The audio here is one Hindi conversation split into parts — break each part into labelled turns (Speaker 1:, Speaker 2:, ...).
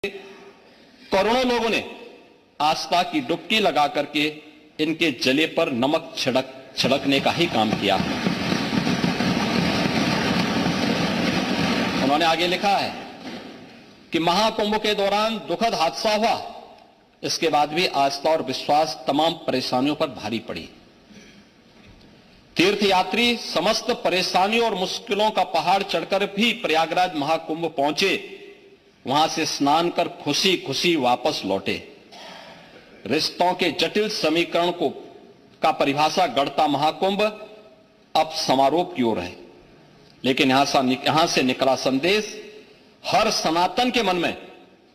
Speaker 1: करोड़ों लोगों ने आस्था की डुबकी लगा करके इनके जले पर नमक छिड़कने का ही काम किया। उन्होंने आगे लिखा है कि महाकुंभ के दौरान दुखद हादसा हुआ, इसके बाद भी आस्था और विश्वास तमाम परेशानियों पर भारी पड़ी। तीर्थयात्री समस्त परेशानियों और मुश्किलों का पहाड़ चढ़कर भी प्रयागराज महाकुंभ पहुंचे, वहां से स्नान कर खुशी खुशी वापस लौटे। रिश्तों के जटिल समीकरण का परिभाषा गढ़ता महाकुंभ अब समारोह की ओर है, लेकिन यहां से निकला संदेश हर सनातन के मन में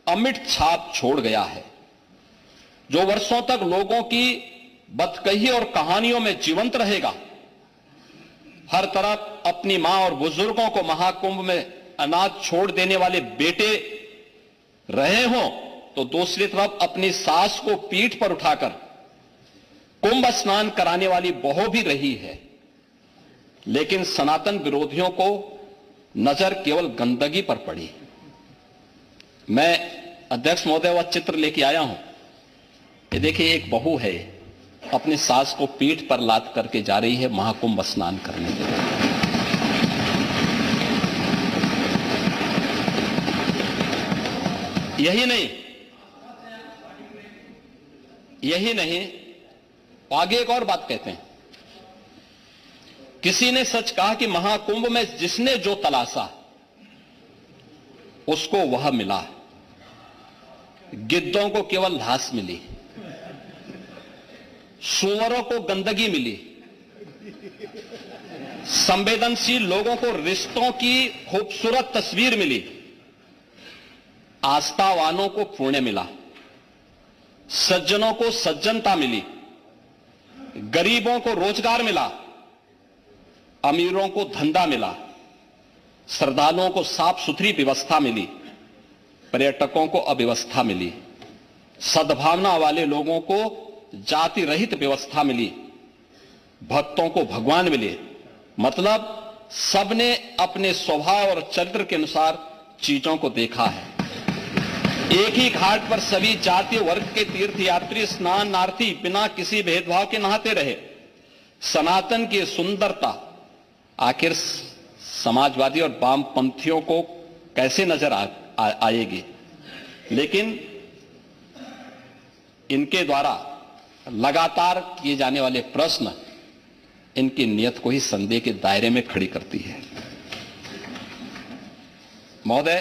Speaker 1: अमिट छाप छोड़ गया है, जो वर्षों तक लोगों की बदकही और कहानियों में जीवंत रहेगा। हर तरफ अपनी मां और बुजुर्गों को महाकुंभ में अनाथ छोड़ देने वाले बेटे रहे हों, तो दूसरी तरफ अपनी सास को पीठ पर उठाकर कुंभ स्नान कराने वाली बहू भी रही है। लेकिन सनातन विरोधियों को नजर केवल गंदगी पर पड़ी। मैं अध्यक्ष महोदय वह चित्र लेके आया हूं। ये देखिए, एक बहू है, अपनी सास को पीठ पर लाद करके जा रही है महाकुंभ स्नान करने के लिए। यही नहीं, आगे एक और बात कहते हैं। किसी ने सच कहा कि महाकुंभ में जिसने जो तलाशा उसको वह मिला। गिद्धों को केवल घास मिली, सूअरों को गंदगी मिली, संवेदनशील लोगों को रिश्तों की खूबसूरत तस्वीर मिली, आस्थावानों को पुण्य मिला, सज्जनों को सज्जनता मिली, गरीबों को रोजगार मिला, अमीरों को धंधा मिला, श्रद्धालुओं को साफ सुथरी व्यवस्था मिली, पर्यटकों को अव्यवस्था मिली, सद्भावना वाले लोगों को जाति रहित व्यवस्था मिली, भक्तों को भगवान मिले। मतलब सबने अपने स्वभाव और चरित्र के अनुसार चीजों को देखा है। एक ही घाट पर सभी जाति वर्ग के तीर्थयात्री स्नानार्थी बिना किसी भेदभाव के नहाते रहे। सनातन की सुंदरता आखिर समाजवादी और वामपंथियों को कैसे नजर आएगी, लेकिन इनके द्वारा लगातार किए जाने वाले प्रश्न इनकी नियत को ही संदेह के दायरे में खड़ी करती है। महोदय,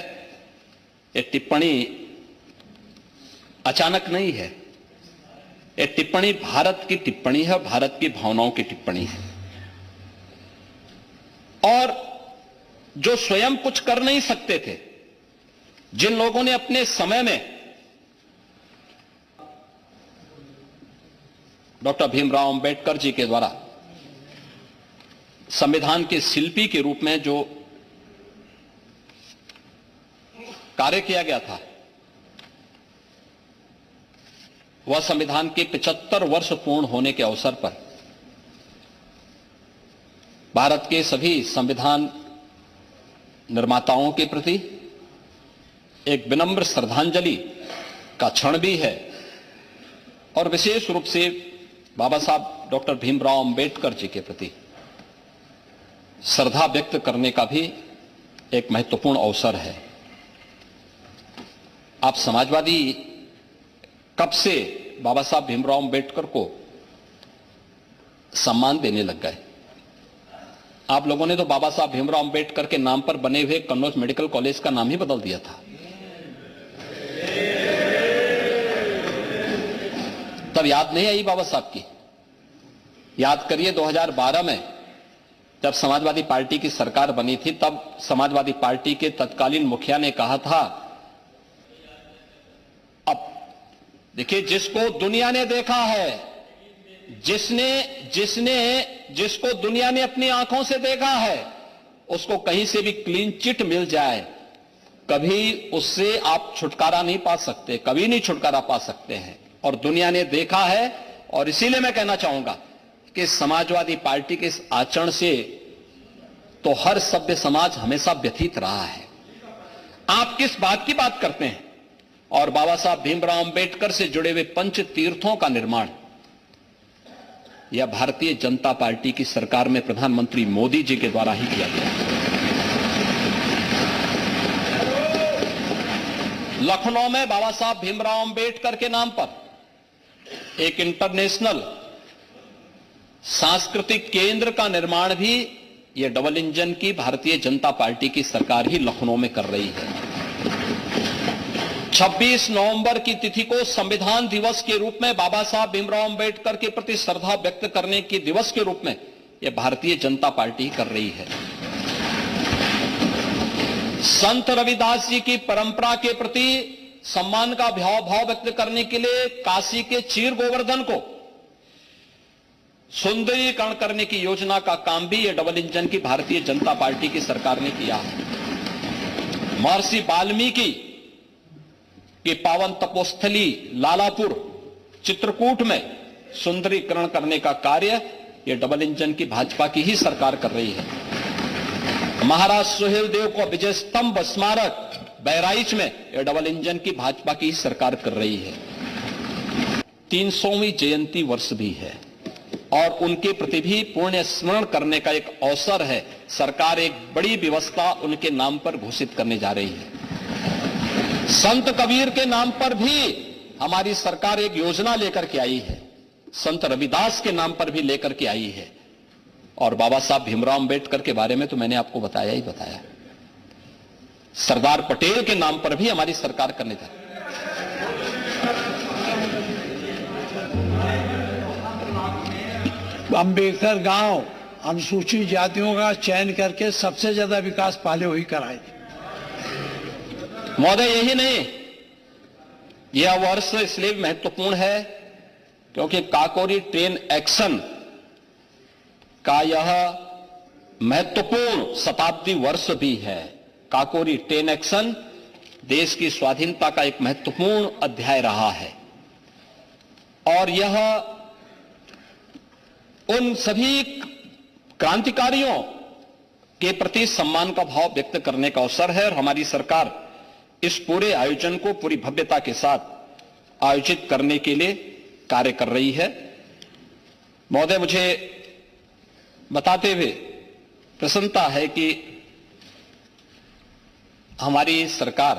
Speaker 1: ये टिप्पणी अचानक नहीं है। ये टिप्पणी भारत की टिप्पणी है, भारत की भावनाओं की टिप्पणी है। और जो स्वयं कुछ कर नहीं सकते थे, जिन लोगों ने अपने समय में डॉक्टर भीमराव अंबेडकर जी के द्वारा संविधान के शिल्पी के रूप में जो कार्य किया गया था, वह संविधान के 75 वर्ष पूर्ण होने के अवसर पर भारत के सभी संविधान निर्माताओं के प्रति एक विनम्र श्रद्धांजलि का क्षण भी है, और विशेष रूप से बाबा साहब डॉक्टर भीमराव अंबेडकर जी के प्रति श्रद्धा व्यक्त करने का भी एक महत्वपूर्ण अवसर है। आप समाजवादी कब से बाबा साहब भीमराव अंबेडकर को सम्मान देने लग गए? आप लोगों ने तो बाबा साहब भीमराव अंबेडकर के नाम पर बने हुए कन्नौज मेडिकल कॉलेज का नाम ही बदल दिया था। तब याद नहीं आई बाबा साहब की? याद करिए, 2012 में जब समाजवादी पार्टी की सरकार बनी थी, तब समाजवादी पार्टी के तत्कालीन मुखिया ने कहा था, अब देखिए, जिसको दुनिया ने देखा है, जिसको दुनिया ने अपनी आंखों से देखा है, उसको कहीं से भी क्लीन चिट मिल जाए, कभी उससे आप छुटकारा नहीं पा सकते, कभी नहीं छुटकारा पा सकते हैं। और दुनिया ने देखा है, और इसीलिए मैं कहना चाहूंगा कि समाजवादी पार्टी के इस आचरण से तो हर सभ्य समाज हमेशा व्यथित रहा है। आप किस बात की बात करते हैं? और बाबा साहब भीमराव अंबेडकर से जुड़े हुए पंच तीर्थों का निर्माण यह भारतीय जनता पार्टी की सरकार में प्रधानमंत्री मोदी जी के द्वारा ही किया गया। लखनऊ में बाबा साहब भीमराव अंबेडकर के नाम पर एक इंटरनेशनल सांस्कृतिक केंद्र का निर्माण भी यह डबल इंजन की भारतीय जनता पार्टी की सरकार ही लखनऊ में कर रही है। 26 नवंबर की तिथि को संविधान दिवस के रूप में बाबा साहब भीमराव अंबेडकर के प्रति श्रद्धा व्यक्त करने के दिवस के रूप में यह भारतीय जनता पार्टी कर रही है। संत रविदास जी की परंपरा के प्रति सम्मान का भाव व्यक्त करने के लिए काशी के चीर गोवर्धन को सुंदरीकरण करने की योजना का काम भी यह डबल इंजन की भारतीय जनता पार्टी की सरकार ने किया है। महर्षि वाल्मीकि की पावन तपोस्थली लालापुर चित्रकूट में सुंदरीकरण करने का कार्य यह डबल इंजन की भाजपा की ही सरकार कर रही है। महाराज सुहेलदेव को विजय स्तंभ स्मारक बहराइच में यह डबल इंजन की भाजपा की ही सरकार कर रही है। 300वीं जयंती वर्ष भी है और उनके प्रति भी पुण्य स्मरण करने का एक अवसर है। सरकार एक बड़ी व्यवस्था उनके नाम पर घोषित करने जा रही है। संत कबीर के नाम पर भी हमारी सरकार एक योजना लेकर के आई है। संत रविदास के नाम पर भी लेकर के आई है। और बाबा साहब भीमराव अंबेडकर के बारे में तो मैंने आपको बताया ही बताया। सरदार पटेल के नाम पर भी हमारी सरकार करने जा रही है।
Speaker 2: अंबेडकर गांव अनुसूचित जातियों का चयन करके सबसे ज्यादा विकास पहले वही कराए।
Speaker 1: महोदय, यही नहीं, यह वर्ष इसलिए महत्वपूर्ण है क्योंकि काकोरी ट्रेन एक्शन का यह महत्वपूर्ण शताब्दी वर्ष भी है। काकोरी ट्रेन एक्शन देश की स्वाधीनता का एक महत्वपूर्ण अध्याय रहा है और यह उन सभी क्रांतिकारियों के प्रति सम्मान का भाव व्यक्त करने का अवसर है और हमारी सरकार इस पूरे आयोजन को पूरी भव्यता के साथ आयोजित करने के लिए कार्य कर रही है। महोदय, मुझे बताते हुए प्रसन्नता है कि हमारी सरकार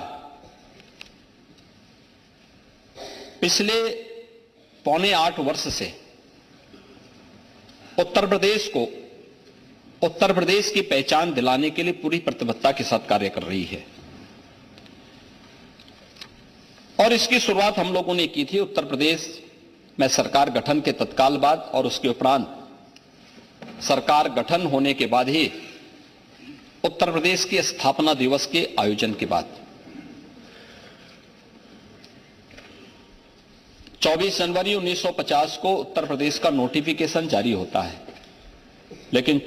Speaker 1: पिछले 7.25 वर्ष से उत्तर प्रदेश को उत्तर प्रदेश की पहचान दिलाने के लिए पूरी प्रतिबद्धता के साथ कार्य कर रही है और इसकी शुरुआत हम लोगों ने की थी उत्तर प्रदेश में सरकार गठन के तत्काल बाद और उसके उपरांत सरकार गठन होने के बाद ही उत्तर प्रदेश के स्थापना दिवस के आयोजन के बाद 24 जनवरी 1950 को उत्तर प्रदेश का नोटिफिकेशन जारी होता है, लेकिन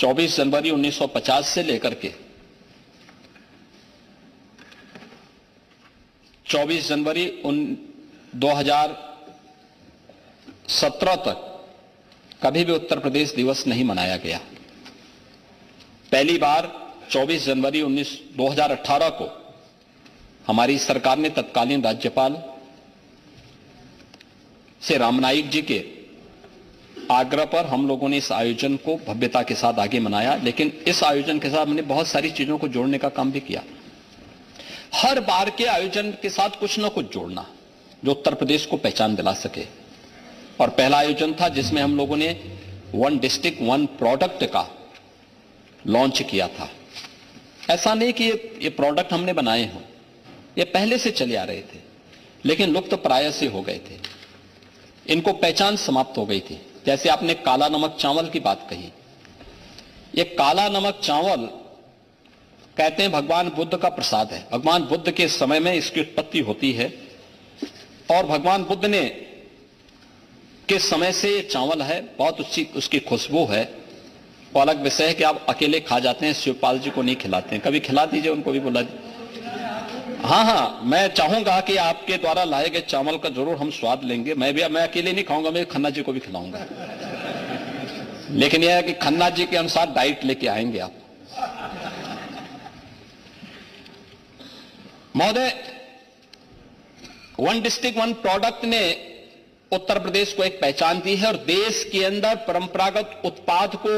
Speaker 1: 24 जनवरी 1950 से लेकर के 24 जनवरी 2017 तक कभी भी उत्तर प्रदेश दिवस नहीं मनाया गया। पहली बार 24 जनवरी 2018 को हमारी सरकार ने तत्कालीन राज्यपाल से रामनाईक जी के आग्रह पर हम लोगों ने इस आयोजन को भव्यता के साथ आगे मनाया, लेकिन इस आयोजन के साथ हमने बहुत सारी चीजों को जोड़ने का काम भी किया। हर बार के आयोजन के साथ कुछ ना कुछ जोड़ना जो उत्तर प्रदेश को पहचान दिला सके। और पहला आयोजन था जिसमें हम लोगों ने वन डिस्ट्रिक्ट वन प्रोडक्ट का लॉन्च किया था। ऐसा नहीं कि ये प्रोडक्ट हमने बनाए हों, ये पहले से चले आ रहे थे लेकिन लुप्त प्राय से हो गए थे, इनको पहचान समाप्त हो गई थी। जैसे आपने काला नमक चावल की बात कही, ये काला नमक चावल कहते हैं भगवान बुद्ध का प्रसाद है। भगवान बुद्ध के समय में इसकी उत्पत्ति होती है और भगवान बुद्ध ने के समय से ये चावल है, बहुत उसकी खुशबू है। वो अलग विषय है कि आप अकेले खा जाते हैं, शिवपाल जी को नहीं खिलाते हैं। कभी खिला दीजिए, उनको भी बुला दीजिए। हाँ, मैं चाहूंगा कि आपके द्वारा लाए गए चावल का जरूर हम स्वाद लेंगे। मैं अकेले नहीं खाऊंगा, मैं खन्ना जी को भी खिलाऊंगा। लेकिन यह है कि खन्ना जी के अनुसार डाइट लेके आएंगे आप।
Speaker 2: महोदय,
Speaker 1: वन डिस्ट्रिक्ट वन प्रोडक्ट ने उत्तर प्रदेश को एक पहचान दी है और देश के अंदर परंपरागत उत्पाद को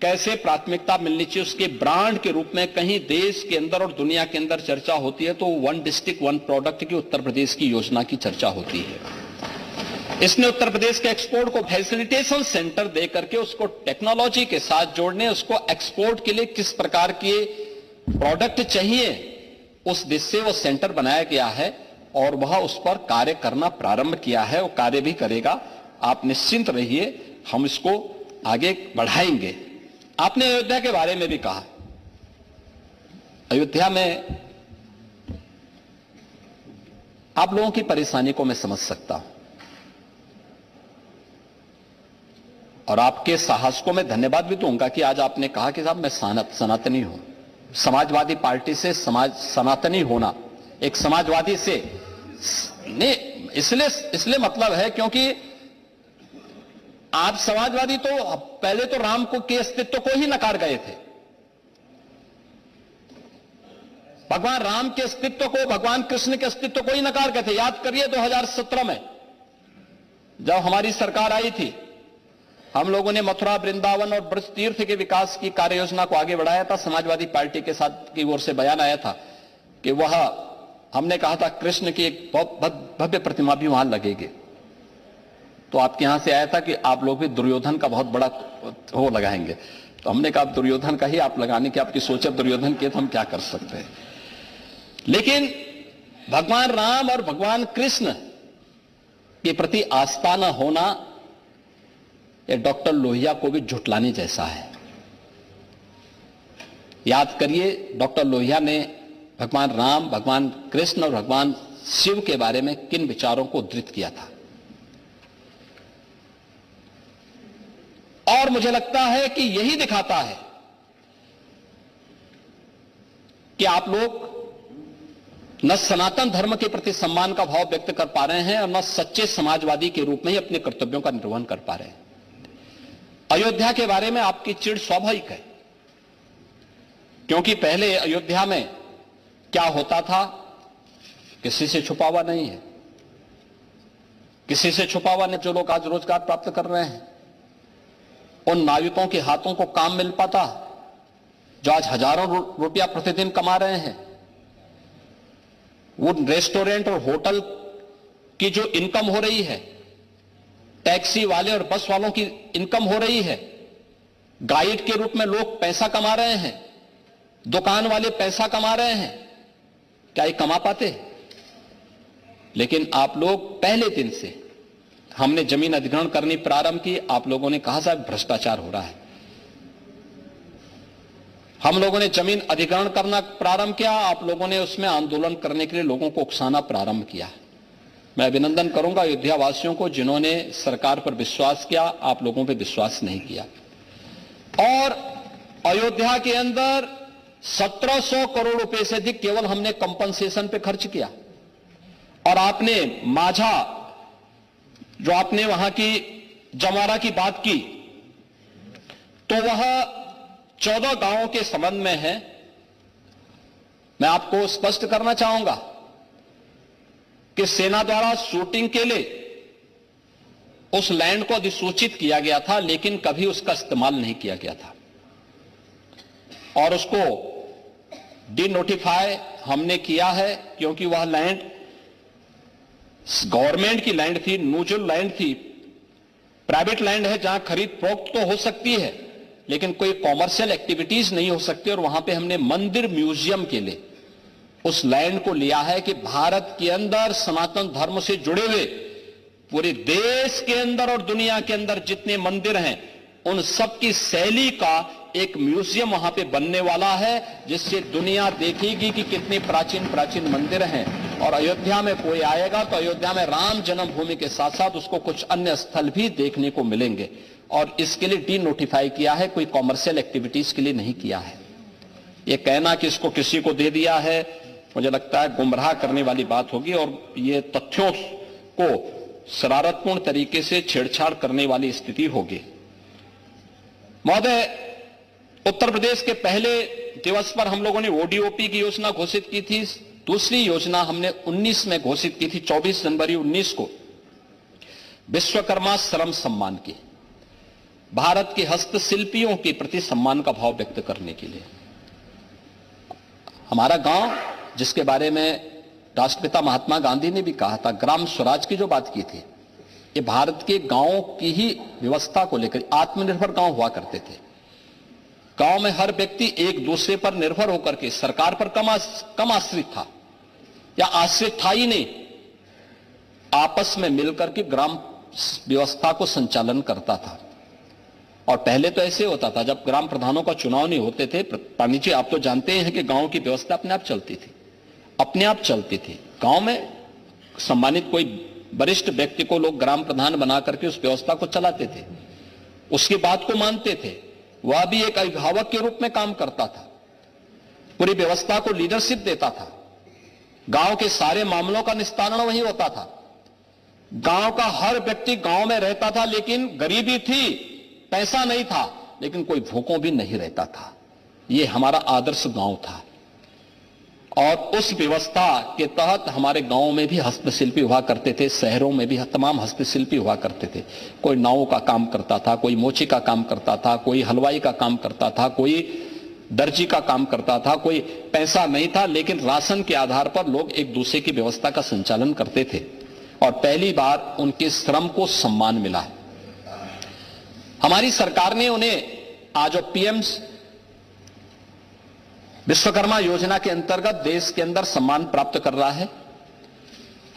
Speaker 1: कैसे प्राथमिकता मिलनी चाहिए उसके ब्रांड के रूप में कहीं देश के अंदर और दुनिया के अंदर चर्चा होती है तो वन डिस्ट्रिक्ट वन प्रोडक्ट की उत्तर प्रदेश की योजना की चर्चा होती है। इसने उत्तर प्रदेश के एक्सपोर्ट को फैसिलिटेशन सेंटर दे करके उसको टेक्नोलॉजी के साथ जोड़ने, उसको एक्सपोर्ट के लिए किस प्रकार के प्रोडक्ट चाहिए उस दिशा से वो सेंटर बनाया गया है और वह उस पर कार्य करना प्रारंभ किया है, वो कार्य भी करेगा। आप निश्चिंत रहिए, हम इसको आगे बढ़ाएंगे। आपने अयोध्या के बारे में भी कहा, अयोध्या में आप लोगों की परेशानी को मैं समझ सकता हूं और आपके साहस को मैं धन्यवाद भी दूंगा कि आज आपने कहा कि साहब मैं सनातनी हूं। समाजवादी पार्टी से सनातनी होना एक समाजवादी से नहीं, इसलिए मतलब है क्योंकि आप समाजवादी तो पहले तो राम को के अस्तित्व को ही नकार गए थे। भगवान राम के अस्तित्व को, भगवान कृष्ण के अस्तित्व को ही नकार गए थे। याद करिए 2017 में जब हमारी सरकार आई थी, हम लोगों ने मथुरा, वृंदावन और ब्रज तीर्थ के विकास की कार्य योजना को आगे बढ़ाया था। समाजवादी पार्टी के साथ की ओर से बयान आया था कि वह हमने कहा था कृष्ण की एक बहुत भव्य प्रतिमा भी वहां लगेगी। तो आपके यहां से आया था कि आप लोग भी दुर्योधन का बहुत बड़ा वो लगाएंगे, तो हमने कहा दुर्योधन का ही आप लगाने की आपकी सोच है, दुर्योधन के तो हम क्या कर सकते हैं। लेकिन भगवान राम और भगवान कृष्ण के प्रति आस्था न होना ये डॉक्टर लोहिया को भी झुटलाने जैसा है। याद करिए डॉक्टर लोहिया ने भगवान राम, भगवान कृष्ण और भगवान शिव के बारे में किन विचारों को उद्धृत किया था। और मुझे लगता है कि यही दिखाता है कि आप लोग न सनातन धर्म के प्रति सम्मान का भाव व्यक्त कर पा रहे हैं और न सच्चे समाजवादी के रूप में ही अपने कर्तव्यों का निर्वहन कर पा रहे हैं। अयोध्या के बारे में आपकी चिढ़ स्वाभाविक है, क्योंकि पहले अयोध्या में क्या होता था किसी से छुपा हुआ नहीं है। किसी से छुपा हुआ नहीं। जो लोग आज रोजगार प्राप्त कर रहे हैं उन नाविकों के हाथों को काम मिल पाता जो आज हजारों रुपया प्रतिदिन कमा रहे हैं। वो रेस्टोरेंट और होटल की जो इनकम हो रही है, टैक्सी वाले और बस वालों की इनकम हो रही है, गाइड के रूप में लोग पैसा कमा रहे हैं, दुकान वाले पैसा कमा रहे हैं, क्या ये कमा पाते? लेकिन आप लोग पहले दिन से हमने जमीन अधिग्रहण करनी प्रारंभ की, आप लोगों ने कहा साहब भ्रष्टाचार हो रहा है। हम लोगों ने जमीन अधिग्रहण करना प्रारंभ किया, आप लोगों ने उसमें आंदोलन करने के लिए लोगों को उकसाना प्रारंभ किया। मैं अभिनंदन करूंगा अयोध्या वासियों को जिन्होंने सरकार पर विश्वास किया, आप लोगों पर विश्वास नहीं किया। और अयोध्या के अंदर 1700 करोड़ रुपए से अधिक केवल हमने कंपनसेशन पे खर्च किया। और आपने माझा, जो आपने वहां की जमारा की बात की, तो वह 14 गांवों के संबंध में है। मैं आपको स्पष्ट करना चाहूंगा कि सेना द्वारा शूटिंग के लिए उस लैंड को अधिसूचित किया गया था, लेकिन कभी उसका इस्तेमाल नहीं किया गया था और उसको डिनोटिफाई हमने किया है, क्योंकि वह लैंड गवर्नमेंट की लैंड थी, न्यूट्रल लैंड थी, प्राइवेट लैंड है जहां खरीद फरोख्त तो हो सकती है लेकिन कोई कॉमर्शियल एक्टिविटीज नहीं हो सकती। और वहां पे हमने मंदिर म्यूजियम के लिए उस लैंड को लिया है कि भारत के अंदर सनातन धर्म से जुड़े हुए पूरे देश के अंदर और दुनिया के अंदर जितने मंदिर हैं उन सब की शैली का एक म्यूजियम वहां पे बनने वाला है, जिससे दुनिया देखेगी कि कितने प्राचीन प्राचीन मंदिर हैं। और अयोध्या में कोई आएगा तो अयोध्या में राम जन्मभूमि के साथ साथ उसको कुछ अन्य स्थल भी देखने को मिलेंगे। और इसके लिए डी नोटिफाई किया है, कोई कॉमर्शियल एक्टिविटीज के लिए नहीं किया है। ये कहना कि इसको किसी को दे दिया है, मुझे लगता है गुमराह करने वाली बात होगी और ये तथ्यों को शरारतपूर्ण तरीके से छेड़छाड़ करने वाली स्थिति होगी। महोदय, उत्तर प्रदेश के पहले दिवस पर हम लोगों ने ओडीओपी की योजना घोषित की थी दूसरी योजना हमने 19 में घोषित की थी, 24 जनवरी 19 को विश्वकर्मा श्रम सम्मान की, भारत के हस्तशिल्पियों के प्रति सम्मान का भाव व्यक्त करने के लिए। हमारा गांव, जिसके बारे में राष्ट्रपिता महात्मा गांधी ने भी कहा था, ग्राम स्वराज की जो बात की थी, ये भारत के गांवों की ही व्यवस्था को लेकर आत्मनिर्भर गांव हुआ करते थे। गांव में हर व्यक्ति एक दूसरे पर निर्भर होकर के सरकार पर कम आश्रित था, या आश्रित था ही नहीं, आपस में मिलकर के ग्राम व्यवस्था को संचालन करता था। और पहले तो ऐसे होता था, जब ग्राम प्रधानों का चुनाव नहीं होते थे, पानी जी आप तो जानते हैं कि गांव की व्यवस्था अपने आप चलती थी, अपने आप चलती थी। गांव में सम्मानित कोई वरिष्ठ व्यक्ति को लोग ग्राम प्रधान बना करके उस व्यवस्था को चलाते थे, उसकी बात को मानते थे, वह भी एक अभिभावक के रूप में काम करता था, पूरी व्यवस्था को लीडरशिप देता था, गांव के सारे मामलों का निस्तारण वही होता था। गांव का हर व्यक्ति गांव में रहता था, लेकिन गरीबी थी, पैसा नहीं था, लेकिन कोई भूखों भी नहीं रहता था। यह हमारा आदर्श गांव था। और उस व्यवस्था के तहत हमारे गांव में भी हस्तशिल्पी हुआ करते थे, शहरों में भी तमाम हस्तशिल्पी हुआ करते थे। कोई नाव का काम करता था, कोई मोची का काम करता था, कोई हलवाई का काम करता था, कोई दर्जी का काम करता था। कोई पैसा नहीं था, लेकिन राशन के आधार पर लोग एक दूसरे की व्यवस्था का संचालन करते थे, और पहली बार उनके श्रम को सम्मान मिला है। हमारी सरकार ने उन्हें आज पीएम विश्वकर्मा योजना के अंतर्गत देश के अंदर सम्मान प्राप्त कर रहा है।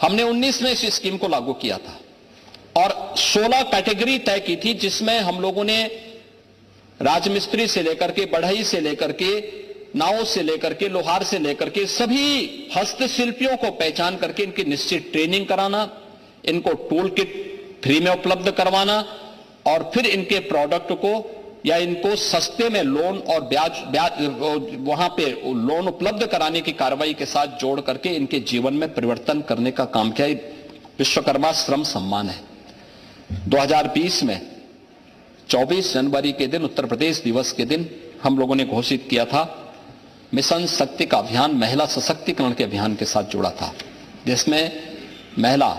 Speaker 1: हमने 19 में इस स्कीम को लागू किया था और 16 कैटेगरी तय की थी, जिसमें हम लोगों ने राजमिस्त्री से लेकर के, बढ़ई से लेकर के, नाव से लेकर के, लोहार से लेकर के सभी हस्तशिल्पियों को पहचान करके इनकी निश्चित ट्रेनिंग कराना, इनको टूल किट फ्री में उपलब्ध करवाना, और फिर इनके प्रोडक्ट को या इनको सस्ते में लोन और ब्याज वहां पे लोन उपलब्ध कराने की कार्रवाई के साथ जोड़ करके इनके जीवन में परिवर्तन करने का काम किया। विश्वकर्मा श्रम सम्मान है। 2020 में 24 जनवरी के दिन, उत्तर प्रदेश दिवस के दिन, हम लोगों ने घोषित किया था मिशन शक्ति का अभियान, महिला सशक्तिकरण के अभियान के साथ जुड़ा था, जिसमें महिला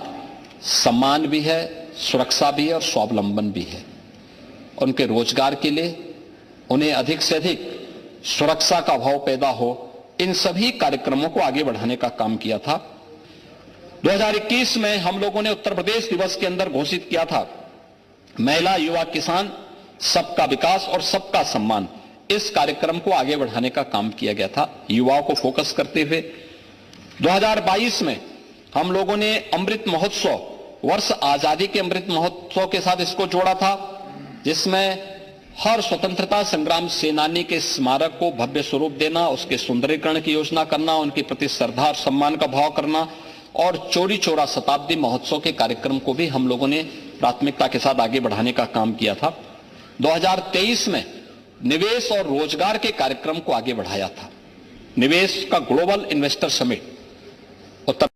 Speaker 1: सम्मान भी है, सुरक्षा भी है और स्वावलंबन भी है। उनके रोजगार के लिए, उन्हें अधिक से अधिक सुरक्षा का भाव पैदा हो, इन सभी कार्यक्रमों को आगे बढ़ाने का काम किया था। 2021 में हम लोगों ने उत्तर प्रदेश दिवस के अंदर घोषित किया था महिला, युवा, किसान, सबका विकास और सबका सम्मान। इस कार्यक्रम को आगे बढ़ाने का काम किया गया था, युवाओं को फोकस करते हुए। 2022 में हम लोगों ने अमृत महोत्सव, वर्ष आजादी के अमृत महोत्सव के साथ इसको जोड़ा था, जिसमें हर स्वतंत्रता संग्राम सेनानी के स्मारक को भव्य स्वरूप देना, उसके सुंदरीकरण की योजना करना, उनके प्रति श्रद्धा और सम्मान का भाव करना, और चौरी चौरा शताब्दी महोत्सव के कार्यक्रम को भी हम लोगों ने प्राथमिकता के साथ आगे बढ़ाने का काम किया था। 2023 में निवेश और रोजगार के कार्यक्रम को आगे बढ़ाया था। निवेश का ग्लोबल इन्वेस्टर समिट उत्तर